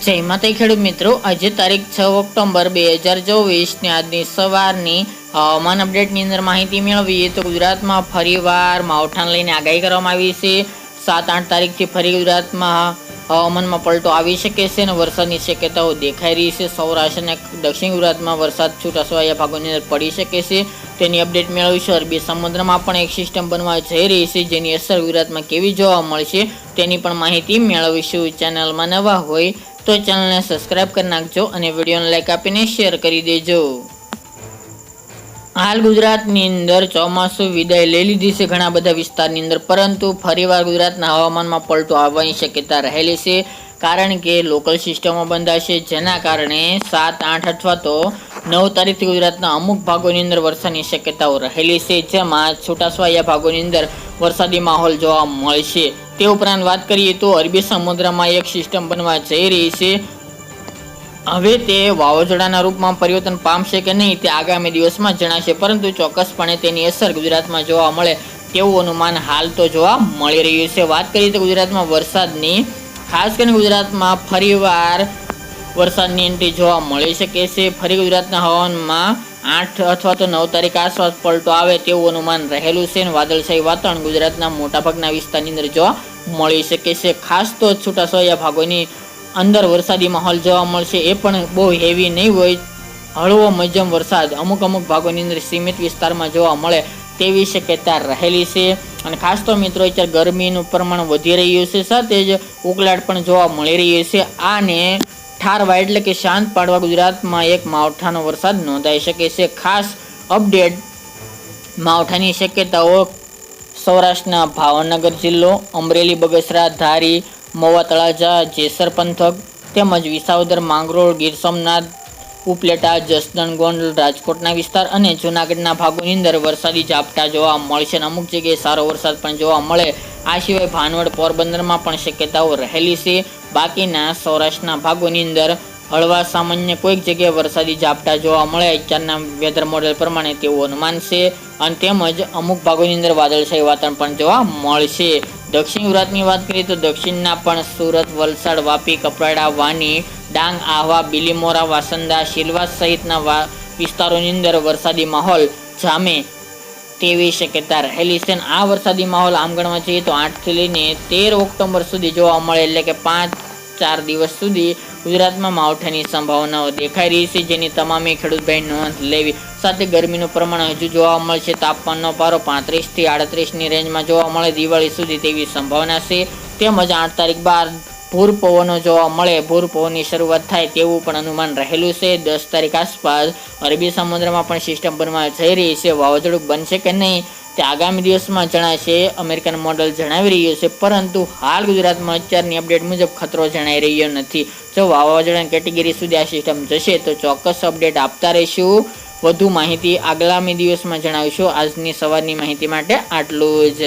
જય માતા ખેડૂત મિત્રો, આજે તારીખ 6 ઓક્ટોબર 2024 ની આજની સવારની હવામાન અપડેટની અંદર માહિતી મેળવીએ તો ગુજરાતમાં ફરીવાર માવઠાને લઈને આગાહી કરવામાં આવી છે। 7-8 તારીખથી ફરી ગુજરાતમાં હવામાનમાં પલટો આવી શકે છે અને વરસાદની શક્યતાઓ દેખાઈ રહી છે। સૌરાષ્ટ્ર અને દક્ષિણ ગુજરાતમાં વરસાદ છૂટાછવાયા ભાગોની અંદર પડી શકે છે, તેની અપડેટ મેળવીશું। અરબી સમુદ્રમાં પણ એક સિસ્ટમ બનવા જઈ રહી છે, જેની અસર ગુજરાતમાં કેવી જોવા મળશે તેની પણ માહિતી મેળવીશું। ચેનલમાં નવા હોય તો ચેનલને સબસ્ક્રાઇબ કરી નાખજો અને વિડીયોને લાઈક આપીને શેર કરી દેજો। હાલ ગુજરાતની અંદર ચોમાસું વિદાય લઈ લીધી છે ઘણા બધા વિસ્તારની અંદર, પરંતુ ફરીવાર ગુજરાતના હવામાનમાં પલટો આવવાની શક્યતા રહેલી છે, કારણ કે લોકલ સિસ્ટમો બંધાશે, જેના કારણે 7, 8 અથવા તો 9 તારીખથી ગુજરાતના અમુક ભાગોની અંદર વરસાદની શક્યતાઓ રહેલી છે, જેમાં છૂટાછવાયા ભાગોની અંદર વરસાદી માહોલ જોવા મળશે। તે ઉપરાંત વાત કરીએ તો અરબી સમુદ્રમાં એક સિસ્ટમ બનવા જઈ રહી છે। હવે તે વાવાઝોડાના રૂપમાં પરિવર્તન પામશે કે નહીં તે આગામી દિવસમાં જણાશે, પરંતુ ચોક્કસપણે તેની અસર ગુજરાતમાં જોવા મળે તેવું અનુમાન હાલ તો જોવા મળી રહ્યું છે। વાત કરીએ તો ગુજરાતમાં વરસાદની, ખાસ કરીને ગુજરાતમાં ફરીવાર વરસાદની એન્ટ્રી જોવા મળી શકે છે। ફરી ગુજરાતના હવામાનમાં 8 અથવા તો 9 તારીખ આસપાસ પલટો આવે તેવું અનુમાન રહેલું છે અને વાદળછાયું વાતાવરણ ગુજરાતના મોટાભાગના વિસ્તારની અંદર જોવા મળી શકે છે। ખાસ તો છૂટાછવાયા ભાગોની અંદર વરસાદી માહોલ જોવા મળશે, એ પણ બહુ હેવી નહીં હોય, હળવો મધ્યમ વરસાદ અમુક ભાગોની અંદર સીમિત વિસ્તારમાં જોવા મળે તેવી શક્યતા રહેલી છે। અને ખાસ તો મિત્રો અત્યારે ગરમીનું પ્રમાણ વધી રહ્યું છે, સાથે જ ઉકળાટ પણ જોવા મળી રહ્યો છે। આને ઠારવા એટલે કે શાંત પાડવા ગુજરાતમાં એક માવઠાનો વરસાદ નોંધાઈ શકે છે। ખાસ અપડેટ માવઠાની શક્યતાઓ સૌરાષ્ટ્રના ભાવનગર જિલ્લો, અમરેલી, બગસરા, ધારી, મહુવા, તળાજા, જેસર પંથક તેમજ વિસાવદર, માંગરોળ, ગીર સોમનાથ, ઉપલેટા, જસદણ, ગોંડલ, રાજકોટના વિસ્તાર અને જૂનાગઢના ભાગોની અંદર વરસાદી ઝાપટા જોવા મળશે અને અમુક જગ્યાએ સારો વરસાદ પણ જોવા મળે। આ સિવાય ભાનવડ, પોરબંદરમાં પણ શક્યતાઓ રહેલી છે। બાકીના સૌરાષ્ટ્રના ભાગોની અંદર હળવા સામાન્ય કોઈક જગ્યાએ વરસાદી ઝાપટા જોવા મળે અત્યારના વેધર મોડેલ પ્રમાણે તેવું અનુમાન છે, અને તેમજ અમુક ભાગોની અંદર વાદળછાયું વાતાવરણ પણ જોવા મળશે। દક્ષિણ ગુજરાતની વાત કરીએ તો દક્ષિણના પણ સુરત, વલસાડ, વાપી, કપરાડા, વાની, ડાંગ, આહવા, બિલીમોરા, વાસંદા, સિલવાસ સહિતના વિસ્તારોની અંદર વરસાદી માહોલ જામે તેવી શક્યતા રહેલી છે। આ વરસાદી માહોલ આમ ગણવા જઈએ તો 8 થી લઈને 13 ઓક્ટોબર સુધી જોવા મળે, એટલે કે 5-4 દિવસ સુધી ગુજરાતમાં માવઠાની સંભાવનાઓ દેખાઈ રહી છે, જેની તમામે ખેડૂત ભાઈ નોંધ લેવી। સાથે ગરમીનું પ્રમાણ હજુ જોવા મળશે, તાપમાનનો પારો 35 થી 38ની રેન્જમાં જોવા મળે દિવાળી સુધી તેવી સંભાવના છે। તેમજ 8 તારીખ બાદ ભૂર પવનો જોવા મળે, ભૂર પવનની શરૂઆત થાય તેવું પણ અનુમાન રહેલું છે। 10 તારીખ આસપાસ અરબી સમુદ્રમાં પણ સિસ્ટમ બનવા જઈ રહી છે, વાવાઝોડું બનશે કે નહીં તે આગામી દિવસમાં જણાશે, અમેરિકન મોડલ જણાવી રહ્યું છે, પરંતુ હાલ ગુજરાતમાં અત્યારની અપડેટ મુજબ ખતરો જણાઈ રહ્યો નથી। જો વાવાઝોડાની કેટેગરી સુધી આ સિસ્ટમ જશે તો ચોક્કસ અપડેટ આપતા રહીશું, વધુ માહિતી આગામી દિવસમાં જણાવીશું। આજની સવારની માહિતી માટે આટલું જ।